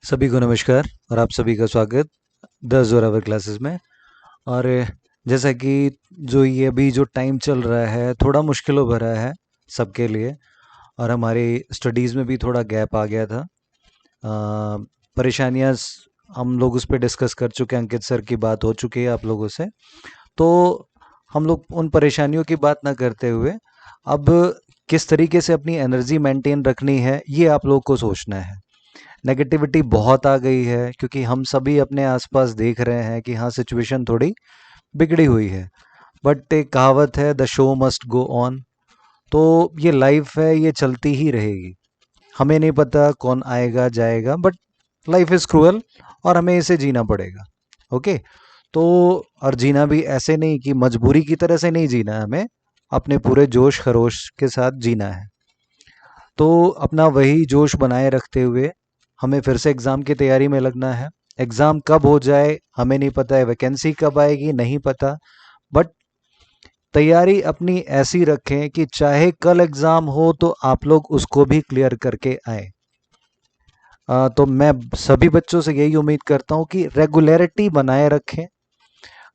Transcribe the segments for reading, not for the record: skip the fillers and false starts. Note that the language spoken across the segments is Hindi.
सभी को नमस्कार और आप सभी का स्वागत 10 क्लासेस में। और जैसा कि जो ये अभी जो टाइम चल रहा है थोड़ा मुश्किलों भरा है सबके लिए, और हमारी स्टडीज़ में भी थोड़ा गैप आ गया था। परेशानियाँ हम लोग उस पर डिस्कस कर चुके हैं, अंकित सर की बात हो चुकी है आप लोगों से। तो हम लोग उन परेशानियों की बात ना करते हुए अब किस तरीके से अपनी एनर्जी मेंटेन रखनी है ये आप लोग को सोचना है। नेगेटिविटी बहुत आ गई है क्योंकि हम सभी अपने आसपास देख रहे हैं कि हाँ, सिचुएशन थोड़ी बिगड़ी हुई है। बट एक कहावत है, the show must go on. तो ये लाइफ है, ये चलती ही रहेगी। हमें नहीं पता कौन आएगा जाएगा, बट लाइफ इज़ क्रूअल और हमें इसे जीना पड़ेगा। ओके। तो और जीना भी ऐसे नहीं कि मजबूरी की तरह से नहीं जीना है, हमें अपने पूरे जोश खरोश के साथ जीना है। तो अपना वही जोश बनाए रखते हुए हमें फिर से एग्ज़ाम की तैयारी में लगना है। एग्ज़ाम कब हो जाए हमें नहीं पता है, वैकेंसी कब आएगी नहीं पता, बट तैयारी अपनी ऐसी रखें कि चाहे कल एग्ज़ाम हो तो आप लोग उसको भी क्लियर करके आए। तो मैं सभी बच्चों से यही उम्मीद करता हूँ कि रेगुलरिटी बनाए रखें।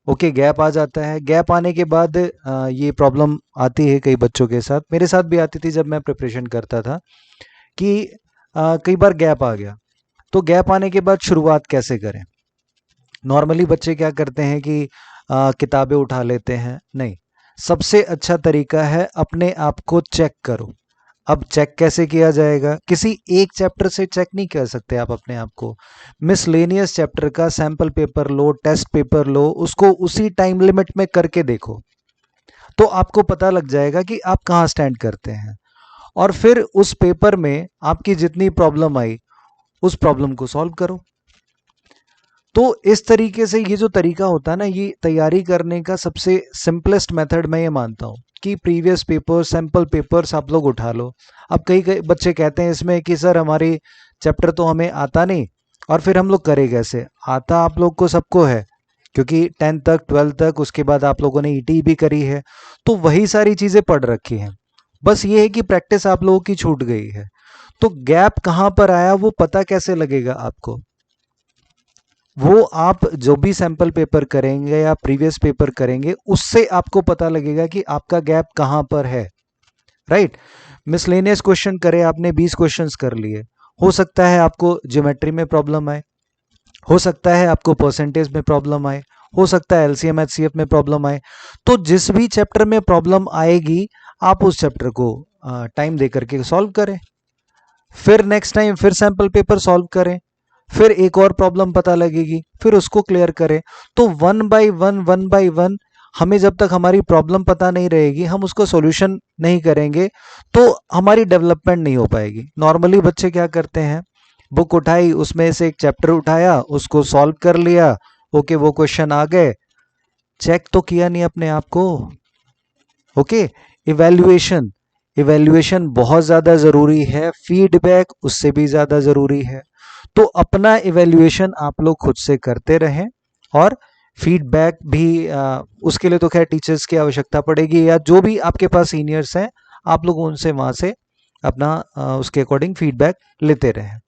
ओके, गैप आ जाता है, गैप आने के बाद ये प्रॉब्लम आती है कई बच्चों के साथ, मेरे साथ भी आती थी जब मैं प्रिपरेशन करता था कि कई बार गैप आ गया। तो गैप आने के बाद शुरुआत कैसे करें? नॉर्मली बच्चे क्या करते हैं कि किताबें उठा लेते हैं। नहीं, सबसे अच्छा तरीका है अपने आप को चेक करो। अब चेक कैसे किया जाएगा? किसी एक चैप्टर से चेक नहीं कर सकते आप अपने आप को। मिसलेनियस चैप्टर का सैंपल पेपर लो, टेस्ट पेपर लो, उसको उसी टाइम लिमिट में करके देखो, तो आपको पता लग जाएगा कि आप कहाँ स्टैंड करते हैं। और फिर उस पेपर में आपकी जितनी प्रॉब्लम आई उस प्रॉब्लम को सॉल्व करो। तो इस तरीके से ये जो तरीका होता है ना, ये तैयारी करने का सबसे सिंपलेस्ट मेथड मैं ये मानता हूँ कि प्रीवियस पेपर, सैंपल पेपर्स आप लोग उठा लो। अब कई कई बच्चे कहते हैं इसमें कि सर हमारी चैप्टर तो हमें आता नहीं, और फिर हम लोग करें कैसे? आता आप लोग को सबको है, क्योंकि 10th तक 12th तक उसके बाद आप लोगों ने ईटी भी करी है, तो वही सारी चीज़ें पढ़ रखी हैं। बस ये है कि प्रैक्टिस आप लोगों की छूट गई है। तो गैप कहाँ पर आया वो पता कैसे लगेगा आपको? वो आप जो भी सैंपल पेपर करेंगे या प्रीवियस पेपर करेंगे उससे आपको पता लगेगा कि आपका गैप कहाँ पर है। राइट। मिसलेनियस क्वेश्चन करे आपने, 20 क्वेश्चंस कर लिए, हो सकता है आपको ज्योमेट्री में प्रॉब्लम आए, हो सकता है आपको परसेंटेज में प्रॉब्लम आए, हो सकता है एलसीएम एचसीएफ में प्रॉब्लम आए। तो जिस भी चैप्टर में प्रॉब्लम आएगी आप उस चैप्टर को टाइम दे करके सॉल्व करें। फिर नेक्स्ट टाइम फिर सैंपल पेपर सॉल्व करें, फिर एक और प्रॉब्लम पता लगेगी, फिर उसको क्लियर करें। तो वन बाय वन हमें जब तक हमारी प्रॉब्लम पता नहीं रहेगी, हम उसको सॉल्यूशन नहीं करेंगे, तो हमारी डेवलपमेंट नहीं हो पाएगी। नॉर्मली बच्चे क्या करते हैं, बुक उठाई, उसमें से एक चैप्टर उठाया, उसको सॉल्व कर लिया, ओके वो क्वेश्चन आ गए, चेक तो किया नहीं अपने आप को। ओके। इवैल्यूएशन, इवैल्यूएशन बहुत ज़्यादा ज़रूरी है, फीडबैक उससे भी ज़्यादा ज़रूरी है। तो अपना इवैल्यूएशन आप लोग खुद से करते रहें, और फीडबैक भी उसके लिए तो खैर टीचर्स की आवश्यकता पड़ेगी, या जो भी आपके पास सीनियर्स हैं आप लोग उनसे वहाँ से अपना उसके अकॉर्डिंग फीडबैक लेते रहें।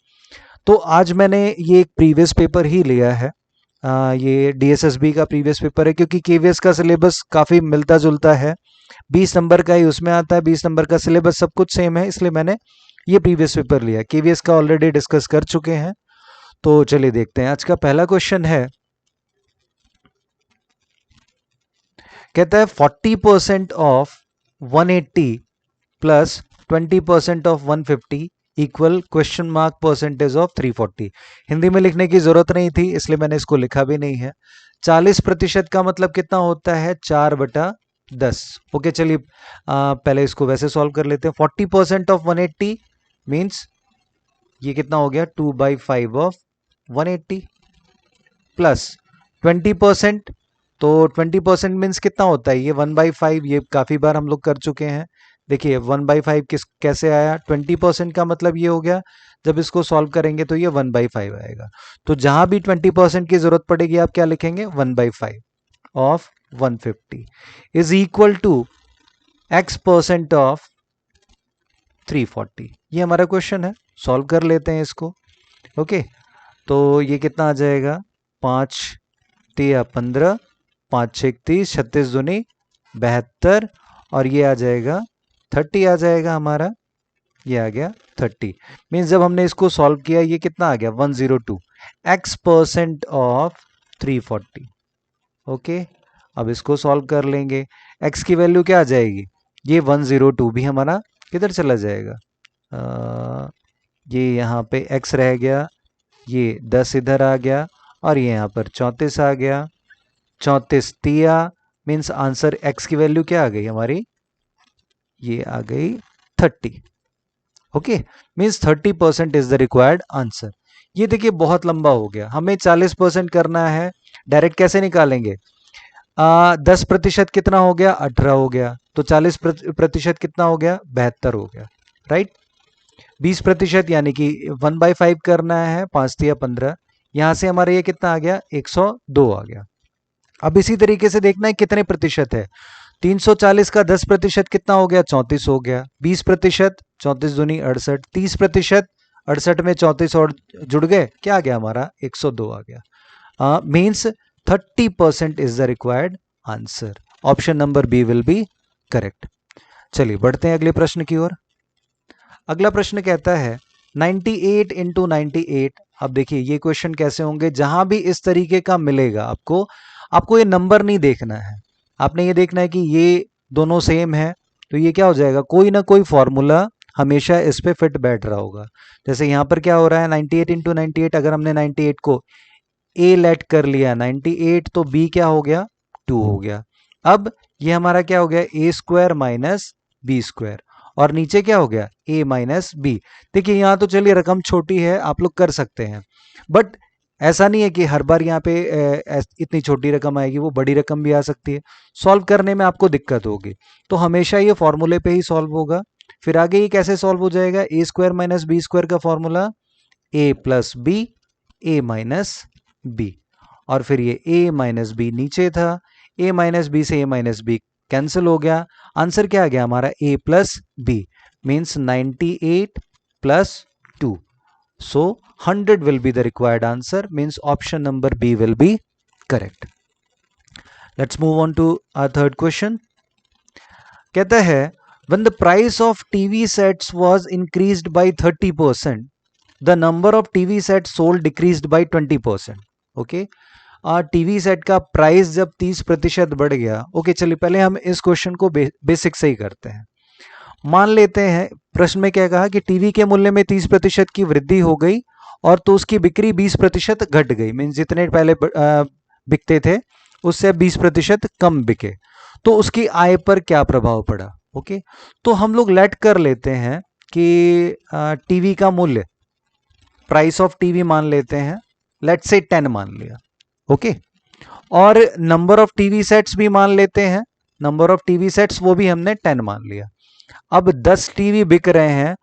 तो आज मैंने ये एक प्रीवियस पेपर ही लिया है, ये डीएसएसबी का प्रीवियस पेपर है, क्योंकि केवीएस का सिलेबस काफ़ी मिलता जुलता है, 20 नंबर का ही उसमें आता है, 20 नंबर का सिलेबस सब कुछ सेम है, इसलिए मैंने ये प्रीवियस पेपर लिया। केवीएस का ऑलरेडी डिस्कस कर चुके हैं। तो चलिए देखते हैं। आज का पहला क्वेश्चन है, कहता है 40% of 180 plus 20% of 150 equal question mark percentage of 340। Hindi में लिखने की जरूरत नहीं थी इसलिए मैंने इसको लिखा भी नहीं है। 40% का मतलब कितना होता है? 4/10। ओके, चलिए पहले इसको वैसे सॉल्व कर लेते हैं। 40% ऑफ 180 मीन्स ये कितना हो गया? 2/5 ऑफ 180 प्लस 20%, तो 20% मीन्स कितना होता है? ये 1/5, ये काफ़ी बार हम लोग कर चुके हैं। देखिए 1/5 किस कैसे आया? 20% का मतलब ये हो गया, जब इसको सॉल्व करेंगे तो ये 1/5 आएगा। तो जहां भी 20% की जरूरत पड़ेगी आप क्या लिखेंगे? 1/5 of 150 is equal to x% of 340। ये हमारा क्वेश्चन है, सॉल्व कर लेते हैं इसको। ओके, तो ये कितना आ जाएगा, 5 तिया 15, 5 6 30, 36 दूनी 72, और ये आ जाएगा 30 आ जाएगा हमारा, ये आ गया 30। मीन्स जब हमने इसको सॉल्व किया ये कितना आ गया 102 x% ऑफ 340। ओके, अब इसको सॉल्व कर लेंगे। x की वैल्यू क्या आ जाएगी, ये 102 भी हमारा किधर चला जाएगा, ये यहाँ पे x रह गया, ये 10 इधर आ गया, और ये यहाँ पर 34 आ गया, 34 तिया, मीन्स आंसर x की वैल्यू क्या आ गई हमारी, ये आ गई 30। Okay, means 30% is the required answer. ये देखिए बहुत लंबा हो गया, हमें 40% करना है। डायरेक्ट कैसे निकालेंगे, 10% कितना हो गया, 18 हो गया, तो 40% कितना हो गया, 72 हो गया, राइट। 20% यानी कि 1/5 करना है, 5 या 15, यहां से हमारा ये कितना आ गया, 102 आ गया। अब इसी तरीके से देखना है कितने प्रतिशत है, 340 का 10% कितना हो गया, 34 हो गया। 20%, 34 दूनी 68, 30%, 68 में 34 और जुड़ गए, क्या आ गया हमारा, 102 आ गया। Means 30% is the required answer. Option number B will be correct. चलिए बढ़ते हैं अगले प्रश्न की ओर। अगला प्रश्न कहता है 98 इंटू 98। अब देखिए ये क्वेश्चन कैसे होंगे, जहां भी इस तरीके का मिलेगा आपको ये नंबर नहीं देखना है, आपने ये देखना है कि ये दोनों सेम है, तो ये क्या हो जाएगा, कोई ना कोई फॉर्मूला हमेशा इस पे फिट बैठ रहा होगा। जैसे यहाँ पर क्या हो रहा है, 98 इंटू 98, अगर हमने 98 को ए लेट कर लिया 98, तो बी क्या हो गया, 2 हो गया। अब ये हमारा क्या हो गया, ए स्क्वायर माइनस बी स्क्वायर, और नीचे क्या हो गया, ए माइनस बी। देखिए यहाँ तो चलिए रकम छोटी है, आप लोग कर सकते हैं, बट ऐसा नहीं है कि हर बार यहाँ पे इतनी छोटी रकम आएगी, वो बड़ी रकम भी आ सकती है, सॉल्व करने में आपको दिक्कत होगी, तो हमेशा ये फॉर्मूले पे ही सॉल्व होगा। फिर आगे ये कैसे सॉल्व हो जाएगा, A square minus B square का formula A plus B, A minus B, और फिर ये a माइनस बी नीचे था, a माइनस बी से a माइनस बी कैंसिल हो गया, आंसर क्या आ गया हमारा, a plus B, means 98 plus 2, so 100 will be the required answer, means option number B will be correct. Let's move on to our third question. कहता है when the price of TV sets was increased by 30%, the number of TV sets sold decreased by 20%. Okay, TV set का प्राइस जब 30% बढ़ गया, ओके चलिए पहले हम इस क्वेश्चन को बेसिक से ही करते हैं। मान लेते हैं प्रश्न में क्या कहा कि टीवी के मूल्य में 30% की वृद्धि हो गई, और तो उसकी बिक्री 20% घट गई, मीन जितने पहले बिकते थे उससे 20% कम बिके, तो उसकी आय पर क्या प्रभाव पड़ा। ओके, तो हम लोग लेट कर लेते हैं कि टीवी का मूल्य, प्राइस ऑफ टीवी मान लेते हैं, लेट से 10 मान लिया, ओके, और नंबर ऑफ टीवी सेट्स भी मान लेते हैं, नंबर ऑफ टीवी सेट्स वो भी हमने 10 मान लिया। अब 10 टीवी बिक रहे हैं,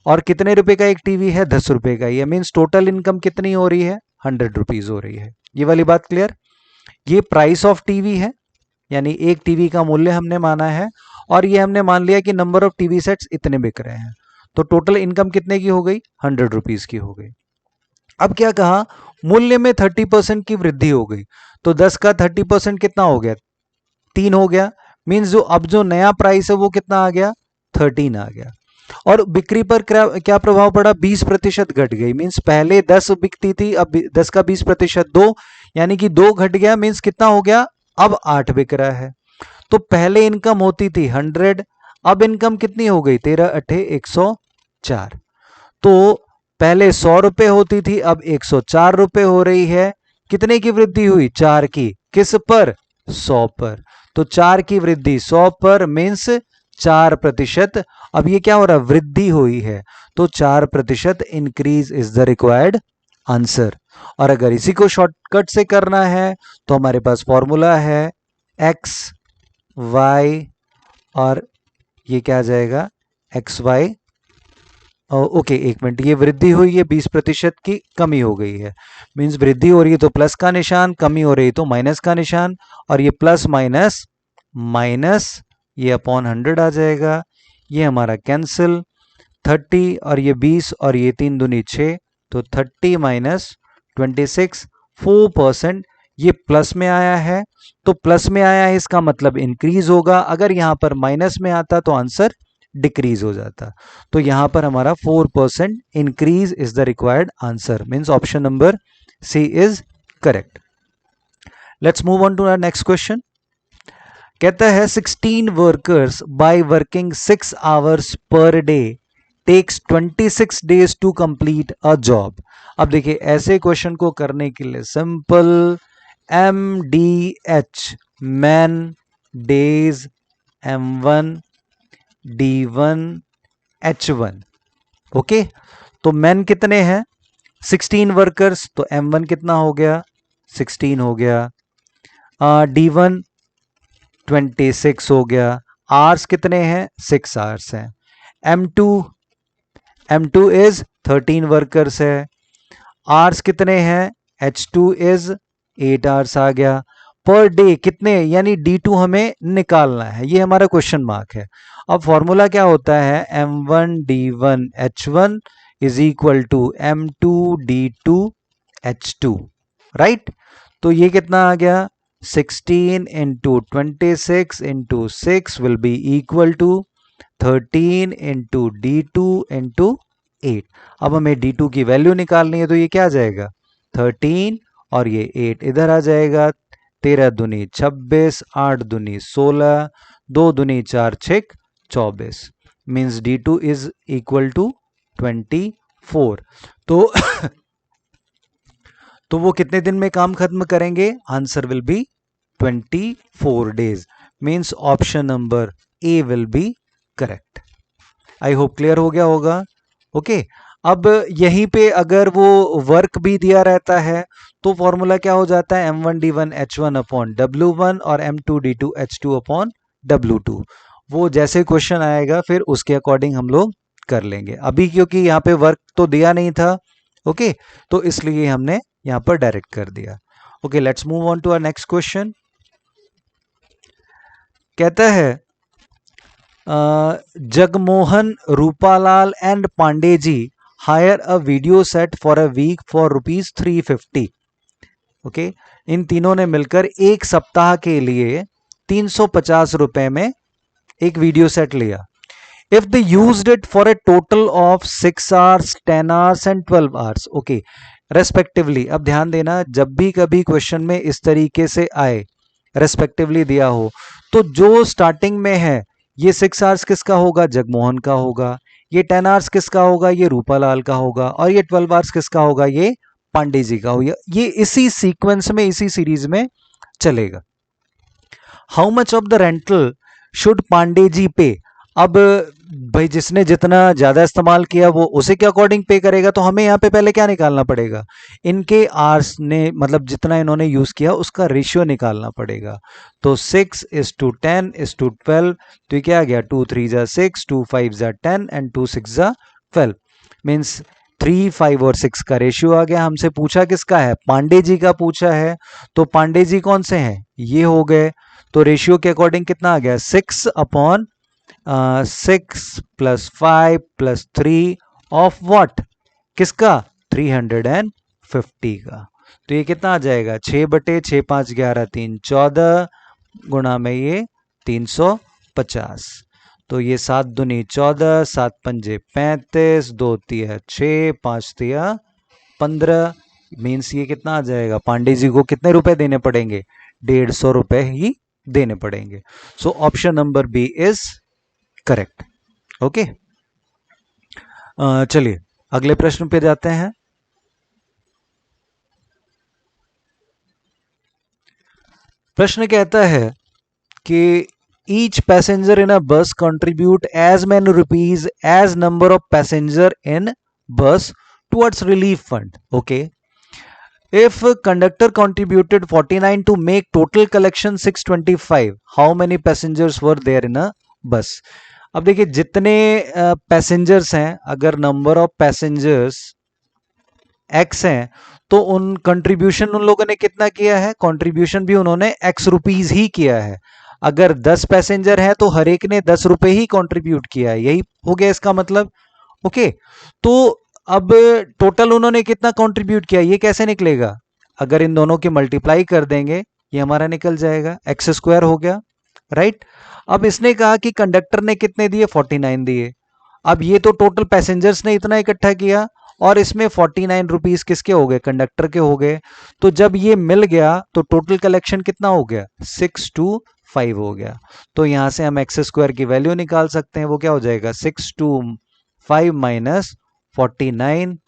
और कितने रुपए का एक टीवी है, 10 रुपए का, ये मीन्स टोटल इनकम कितनी हो रही है, 100 रुपीज हो रही है। ये वाली बात क्लियर। ये प्राइस ऑफ टीवी है, यानी एक टीवी का मूल्य हमने माना है, और ये हमने मान लिया कि नंबर ऑफ टीवी सेट्स इतने बिक रहे हैं, तो टोटल इनकम कितने की हो गई, 100 रुपीज की हो गई। अब क्या कहा, मूल्य में 30% की वृद्धि हो गई, तो 10 का 30% कितना हो गया, 3 हो गया, मीन्स जो अब जो नया प्राइस है वो कितना आ गया, 13 आ गया। और बिक्री पर क्या प्रभाव पड़ा, 20% घट गई, मीन्स पहले 10 बिकती थी, अब 10 का 20% 2, यानी कि 2 घट गया, मीन्स कितना हो गया, अब 8 बिक रहा है। तो पहले इनकम होती थी 100, अब इनकम कितनी हो गई, 13 अठे 104, तो पहले 100 रुपए होती थी, अब 104 रुपए हो रही है। कितने की वृद्धि हुई, 4 की, किस पर, 100 पर, तो 4 की वृद्धि 100 पर, मीन्स 4%। अब ये क्या हो रहा है, वृद्धि हुई है, तो 4% increase is the required answer. और अगर इसी को शॉर्टकट से करना है तो हमारे पास फॉर्मूला है x y, और ये क्या आ जाएगा, एक्स वाई। ओके एक मिनट, ये वृद्धि हुई है, 20% की कमी हो गई है, मीन्स वृद्धि हो रही है तो प्लस का निशान, कमी हो रही है तो माइनस का निशान, और ये प्लस माइनस माइनस, ये अपॉन 100 आ जाएगा, ये हमारा कैंसिल, 30 और ये 20 और ये 3 दूनी 6, तो 30 माइनस 26 4%, ये प्लस में आया है, तो प्लस में आया है इसका मतलब इंक्रीज होगा। अगर यहां पर माइनस में आता तो आंसर डिक्रीज हो जाता। तो यहां पर हमारा 4% increase is the required answer, means option number C is correct. Let's move on to our next question. कहता है 16 workers by working 6 hours per day takes 26 days to complete a job. अब देखिए ऐसे क्वेश्चन को करने के लिए simple MDH man days M1 D1 H1। Okay, तो मैन कितने हैं 16 वर्कर्स, तो M1 कितना हो गया 16 हो गया, D1 26 हो गया, आवर्स कितने हैं 6 आवर्स हैं, M2 इज 13 वर्कर्स है, आवर्स कितने हैं H2 इज 8 आवर्स आ गया, पर डे कितने यानी D2 हमें निकालना है, ये हमारा क्वेश्चन मार्क है। अब फॉर्मूला क्या होता है M1 D1 H1 is equal to M2 D2 H2, right. तो ये कितना आ गया 16 into 26 into 6 will be equal to 13 into D2 into 8। अब हमें D2 की वैल्यू निकालनी है, तो ये क्या आ जाएगा 13 और ये 8 इधर आ जाएगा, 13 दूनी 26, 8 दूनी 16, 2 दूनी 4 6 24, means D2 is equal to 24। तो वो कितने दिन में काम खत्म करेंगे, answer will be 24 days, means option number A will be correct. I hope clear हो गया होगा। ओके, अब यहीं पे अगर वो वर्क भी दिया रहता है तो फॉर्मूला क्या हो जाता है M1 D1 H1 upon W1 और M2 D2 H2 upon W2। वो जैसे क्वेश्चन आएगा फिर उसके अकॉर्डिंग हम लोग कर लेंगे। अभी क्योंकि यहाँ पे वर्क तो दिया नहीं था, ओके, तो इसलिए हमने यहाँ पर डायरेक्ट कर दिया। Okay, let's move on to our next question. कहता है Jagmohan, Rupalal and Pandey ji hire a video set for a week for ₹350। Okay, इन तीनों ने मिलकर एक सप्ताह के लिए 350 रुपए में एक वीडियो सेट लिया। If they used it for a total of 6 hours 10 hours and 12 hours, okay, respectively. अब ध्यान देना, जब भी कभी क्वेश्चन में इस तरीके से आए रेस्पेक्टिवली दिया हो, तो जो स्टार्टिंग में है ये 6 आवर्स किसका होगा, जगमोहन का होगा, ये 10 आवर्स किसका होगा, ये रूपालाल का होगा, और ये 12 आवर्स किसका होगा, ये पांडे जी का होगा। ये इसी सीक्वेंस में इसी सीरीज में चलेगा। How much of the rental should Pandey ji पे। अब भाई जिसने जितना ज्यादा इस्तेमाल किया वो उसे के अकॉर्डिंग पे करेगा, तो हमें यहाँ पे पहले क्या निकालना पड़ेगा, इनके आर्स ने मतलब जितना इन्होंने यूज किया उसका रेशियो निकालना पड़ेगा। तो 6:10:12, तो ये क्या आ गया 2 3 जा 6, 2 5 जा 10 एंड 2 6 जा 12, मीन्स 3 5 और 6 का रेशियो आ गया। हमसे पूछा किसका है, पांडे जी का पूछा है, तो पांडे जी कौन से हैं, ये हो गए। तो रेशियो के अकॉर्डिंग कितना आ गया 6 अपॉन 6 + 5 + 3 ऑफ व्हाट, किसका 350 का। तो ये कितना आ जाएगा 6/6 5 11 3 14 गुणा में ये 350। तो ये 7 दूनी 14, 7 पंजे 35, 2 तिया 6, 5 तिया 15, मीन्स ये कितना आ जाएगा, पांडे जी को कितने रुपए देने पड़ेंगे, 150 रुपए ही देने पड़ेंगे। So option number B is correct. Okay, चलिए अगले प्रश्न पे जाते हैं। प्रश्न कहता है कि each passenger in a bus contribute as many rupees as number of passenger in bus towards relief fund. Okay, if conductor contributed 49 to make total collection 625, how many passengers were there in a bus। अब देखिए जितने पैसेंजर्स हैं, अगर नंबर ऑफ पैसेंजर्स x हैं तो उन कंट्रीब्यूशन उन लोगों ने कितना किया है, कंट्रीब्यूशन भी उन्होंने x रुपीज ही किया है। अगर 10 पैसेंजर हैं तो हर एक ने 10 रुपए ही कंट्रीब्यूट किया है, यही हो गया इसका मतलब। ओके, तो अब टोटल उन्होंने कितना कंट्रीब्यूट किया ये कैसे निकलेगा? अगर इन दोनों की मल्टीप्लाई कर देंगे ये हमारा निकल जाएगा, एक्स स्क्वायर हो गया, राइट। अब इसने कहा कि कंडक्टर ने कितने दिए, 49 दिए। अब ये तो टोटल पैसेंजर्स ने इतना इकट्ठा किया और इसमें 49 रुपीज किसके हो गए, कंडक्टर के हो गए। तो जब ये मिल गया तो टोटल कलेक्शन कितना हो गया, 625 हो गया। तो यहां से हम एक्स स्क्वायर की वैल्यू निकाल सकते हैं, वो क्या हो जाएगा 625 माइनस 49,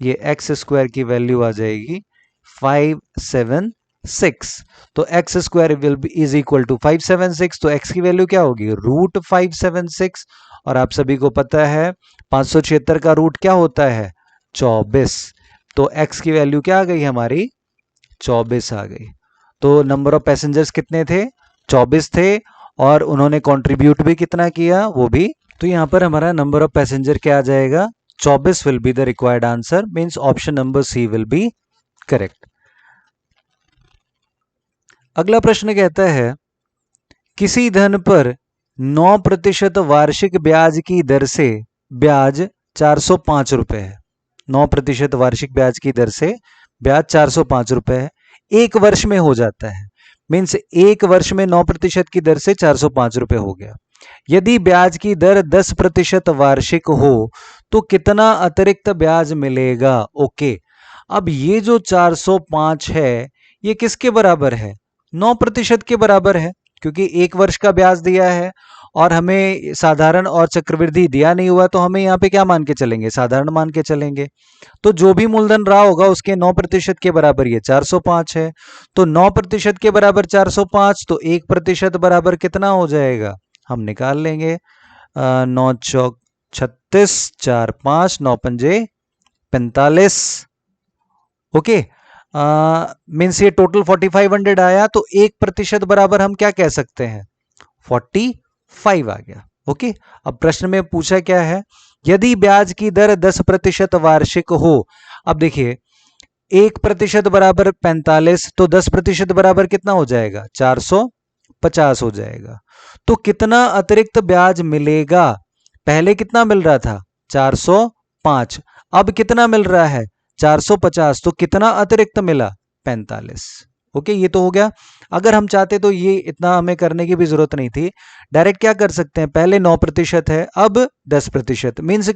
ये एक्स स्क्वायर की वैल्यू आ जाएगी 576। तो X square will be is equal to 576, तो एक्स की वैल्यू क्या होगी, रूट 576। और आप सभी को पता है 576 का रूट क्या होता है, 24। तो x की वैल्यू क्या आ गई हमारी, 24 आ गई। तो नंबर ऑफ पैसेंजर्स कितने थे, 24 थे, और उन्होंने कंट्रीब्यूट भी कितना किया, वो भी। तो यहां पर हमारा नंबर ऑफ पैसेंजर क्या आ जाएगा, 24 will be the required answer, means option number C will be correct. अगला प्रश्न कहता है किसी धन पर 9% वार्षिक ब्याज की दर से ब्याज 405 रुपए है। 9% वार्षिक ब्याज की दर से ब्याज 405 रुपए है, एक वर्ष में हो जाता है। मीन्स एक वर्ष में 9% की दर से 405 रुपए हो गया। यदि ब्याज की दर 10% वार्षिक हो तो कितना अतिरिक्त ब्याज मिलेगा? ओके, अब ये जो 405 है ये किसके बराबर है, 9% के बराबर है, क्योंकि एक वर्ष का ब्याज दिया है और हमें साधारण और चक्रवृद्धि दिया नहीं हुआ, तो हमें यहाँ पे क्या मान के चलेंगे, साधारण मान के चलेंगे। तो जो भी मूलधन रहा होगा उसके 9% के बराबर ये 405 है। तो 9% के बराबर 405, तो 1% बराबर कितना हो जाएगा, हम निकाल लेंगे, 9 चौक 36, 4 5, 9 पंजे 45। ओके, मीन्स ये टोटल 4500 आया, तो 1% बराबर हम क्या कह सकते हैं, 45 आ गया। ओके, अब प्रश्न में पूछा क्या है, यदि ब्याज की दर 10% वार्षिक हो। अब देखिए 1% बराबर 45, तो 10% बराबर कितना हो जाएगा, 450 हो जाएगा। तो कितना अतिरिक्त ब्याज मिलेगा, पहले कितना मिल रहा था 405, अब कितना मिल रहा है 450, तो कितना अतिरिक्त मिला 45। ओके, ये तो हो गया। अगर हम चाहते तो ये इतना हमें करने की भी जरूरत नहीं थी, डायरेक्ट क्या कर सकते हैं, पहले 9% है अब 10%, मीन्स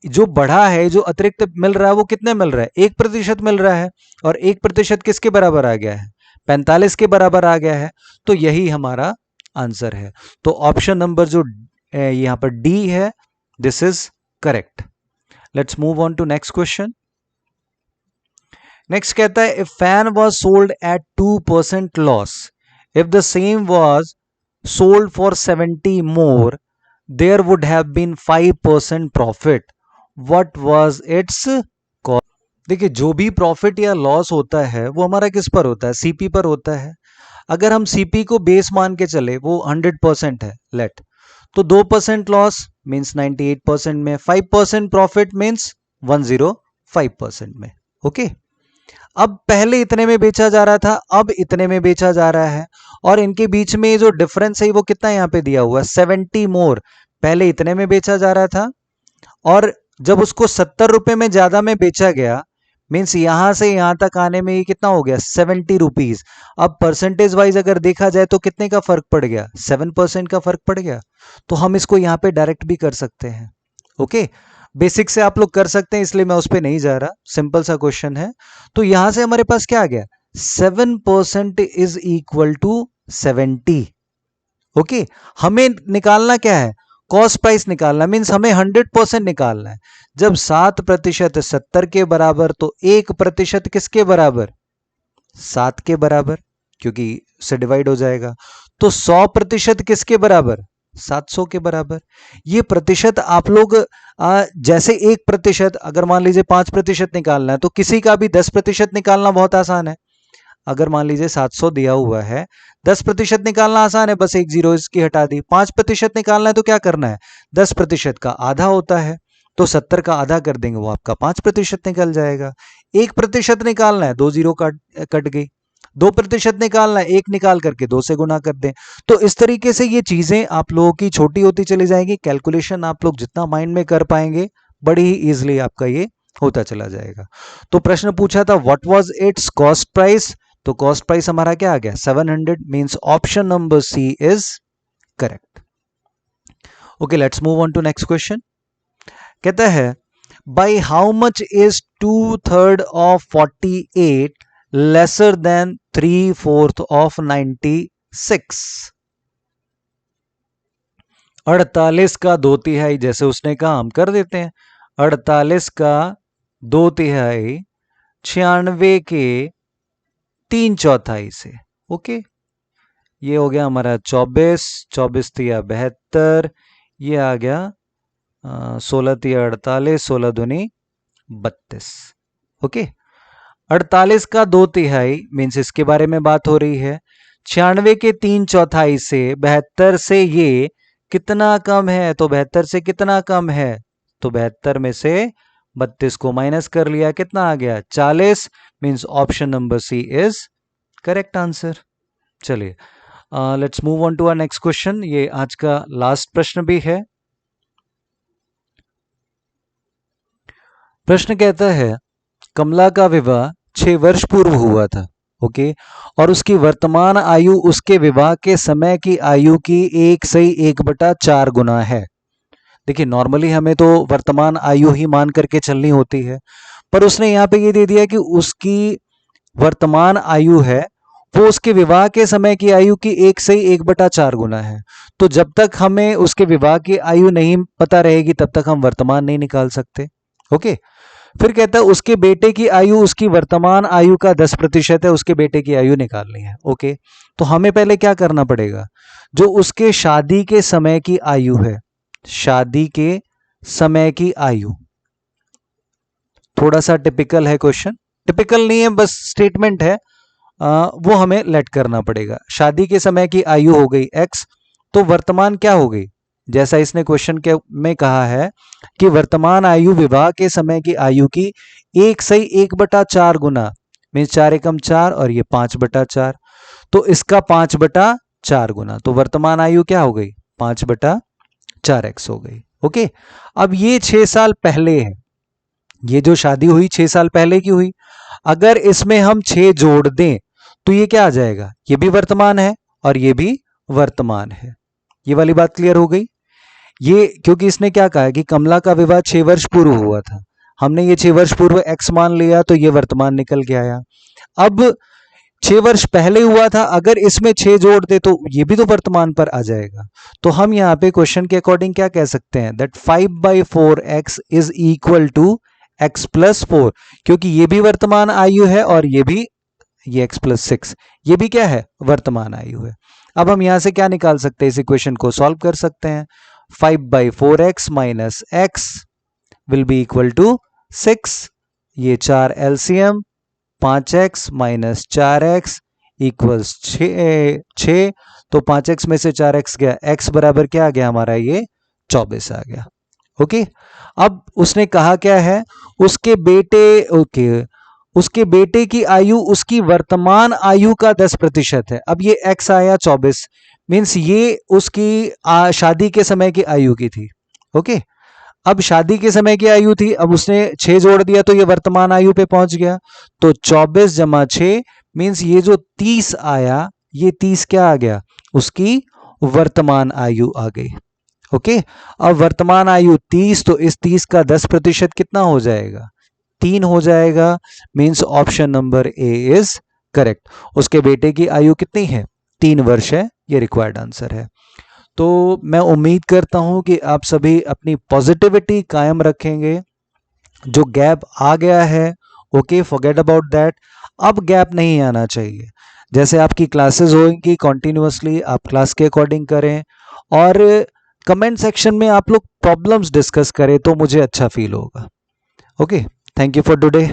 जो बढ़ा है, जो अतिरिक्त मिल रहा है वो कितने मिल रहा है, 1% मिल रहा है, और 1% किसके बराबर आ गया है, 45 के बराबर आ गया है। तो यही हमारा आंसर है। तो ऑप्शन नंबर जो यहां पर डी है, this is correct. Let's move on to next question. Next कहता है, if fan was sold at 2% loss, if the same was sold for 70 more, there would have been 5% profit, what was its cost. देखिए, जो भी प्रॉफिट या लॉस होता है वो हमारा किस पर होता है, सीपी पर होता है। अगर हम सीपी को बेस मान के चले, वो 100% है, लेट, तो 2% लॉस मीन्स 98% में, 5% प्रॉफिट मीन्स 105% में। ओके, अब पहले इतने में बेचा जा रहा था, अब इतने में बेचा जा रहा है, और इनके बीच में जो डिफरेंस है वो कितना यहाँ पे दिया हुआ है, 70 मोर। पहले इतने में बेचा जा रहा था और जब उसको 70 रुपए में ज्यादा में बेचा गया, मीन्स यहां से यहां तक आने में ये कितना हो गया, 70 रुपीज। अब परसेंटेज वाइज अगर देखा जाए तो कितने का फर्क पड़ गया, 7% का फर्क पड़ गया। तो हम इसको यहाँ पे डायरेक्ट भी कर सकते हैं। ओके, बेसिक से आप लोग कर सकते हैं, इसलिए मैं उस पर नहीं जा रहा, सिंपल सा क्वेश्चन है। तो यहां से हमारे पास क्या आ गया, 7% इज इक्वल टू 70। ओके, हमें निकालना क्या है, कॉस्ट प्राइस निकालना, मीन्स हमें 100% निकालना है। जब 7% 70 के बराबर, तो 1% किसके बराबर, 7 के बराबर, क्योंकि से डिवाइड हो जाएगा। तो 100% किसके बराबर, 700 के बराबर। ये प्रतिशत आप लोग जैसे 1%, अगर मान लीजिए 5% निकालना है तो किसी का भी 10% निकालना बहुत आसान है। अगर मान लीजिए 700 दिया हुआ है, 10% निकालना आसान है, बस एक जीरो इसकी हटा दी। 5% निकालना है तो क्या करना है, 10% का आधा होता है, तो 70 का आधा कर देंगे, वो आपका 5% निकल जाएगा। 1% निकालना है, 2 जीरो कट गई। 2% निकालना है, 1 निकाल करके 2 से गुना कर दें। तो इस तरीके से ये चीजें आप लोगों की छोटी होती चली जाएंगी, कैलकुलेशन आप लोग जितना माइंड में कर पाएंगे, बड़ी ही इजिली आपका ये होता चला जाएगा। तो प्रश्न पूछा था what was its cost price, तो कॉस्ट प्राइस हमारा क्या आ गया 700, means option number C is correct. Okay, let's move on to next question. कहता है by how much is 2/3 of 48 lesser than 3/4 of 96। 48 का 2/3, जैसे उसने कहा हम कर देते हैं। 48 का 2/3 96 के 3/4 से। ओके, ये हो गया हमारा 24, 24 तिया 72, ये आ गया 16 तिया 48, 16 दूनी 32। ओके, 48 का 2/3 मीन्स इसके बारे में बात हो रही है। 96 के 3/4 से 72 से ये कितना कम है, तो 72 से कितना कम है, तो 72 में से 32 को माइनस कर लिया, कितना आ गया 40, means option number C is correct answer. चलिए let's move on to our next question. ये आज का लास्ट प्रश्न भी है। प्रश्न कहता है कमला का विवाह 6 वर्ष पूर्व हुआ था। ओके, और उसकी वर्तमान आयु उसके विवाह के समय की आयु की 1/1/4 गुना है। देखिए नॉर्मली हमें तो वर्तमान आयु ही मान करके चलनी होती है, पर उसने यहाँ पे ये दे दिया कि उसकी वर्तमान आयु है वो उसके विवाह के समय की आयु की 1/1/4 गुना है। तो जब तक हमें उसके विवाह की आयु नहीं पता रहेगी तब तक हम वर्तमान नहीं निकाल सकते। ओके, फिर कहता है उसके बेटे की आयु उसकी वर्तमान आयु का 10% है, उसके बेटे की आयु निकालनी है। ओके, तो हमें पहले क्या करना पड़ेगा, जो उसके शादी के समय की आयु है, शादी के समय की आयु, थोड़ा सा टिपिकल है क्वेश्चन, टिपिकल नहीं है बस स्टेटमेंट है, वो हमें लेट करना पड़ेगा। शादी के समय की आयु हो गई x, तो वर्तमान क्या हो गई, जैसा इसने क्वेश्चन के में कहा है कि वर्तमान आयु विवाह के समय की आयु की 1/1/4 गुना, मीन 4 एकम 4 और ये 5/4, तो इसका 5/4 गुना, तो वर्तमान आयु क्या हो गई 5/4x हो गई। ओके, अब ये 6 साल पहले है, ये जो शादी हुई 6 साल पहले की हुई, अगर इसमें हम 6 जोड़ दें तो ये क्या आ जाएगा, ये भी वर्तमान है और ये भी वर्तमान है। ये वाली बात क्लियर हो गई। ये क्योंकि इसने क्या कहा है कि कमला का विवाह 6 वर्ष पूर्व हुआ था, हमने ये 6 वर्ष पूर्व x मान लिया तो ये वर्तमान निकल के आया। अब 6 वर्ष पहले हुआ था, अगर इसमें 6 जोड़ दे तो ये भी तो वर्तमान पर आ जाएगा। तो हम यहाँ पे क्वेश्चन के अकॉर्डिंग क्या कह सकते हैं, that 5/4x is equal to x + 4, क्योंकि ये भी वर्तमान आयु है और ये भी, ये x + 6 ये भी क्या है वर्तमान आयु है। अब हम यहां से क्या निकाल सकते हैं, इस इक्वेशन को सॉल्व कर सकते हैं। 5/4x minus x will be equal to 6, ये 4 LCM, 5x minus 4x equals 6, तो 5x में से 4x गया, x बराबर क्या आ गया हमारा, ये 24 आ गया। ओके, अब उसने कहा क्या है, उसके बेटे, ओके, उसके बेटे की आयु उसकी वर्तमान आयु का 10% है। अब ये x आया 24, मीन्स ये उसकी शादी के समय की आयु की थी। ओके, अब शादी के समय की आयु थी, अब उसने 6 जोड़ दिया तो ये वर्तमान आयु पे पहुंच गया, तो 24 + 6 मीन्स ये जो 30 आया, ये 30 क्या आ गया, उसकी वर्तमान आयु आ गई। ओके, अब वर्तमान आयु 30, तो इस 30 का 10% कितना हो जाएगा, 3 हो जाएगा, means option number A is correct. उसके बेटे की आयु कितनी है, 3 वर्ष है, ये रिक्वायर्ड आंसर है। तो मैं उम्मीद करता हूं कि आप सभी अपनी पॉजिटिविटी कायम रखेंगे। जो गैप आ गया है, ओके, फॉरगेट अबाउट दैट, अब गैप नहीं आना चाहिए। जैसे आपकी क्लासेस होंगी कंटिन्यूअसली, आप क्लास के अकॉर्डिंग करें और कमेंट सेक्शन में आप लोग प्रॉब्लम्स डिस्कस करें तो मुझे अच्छा फील होगा। Okay, thank you for today.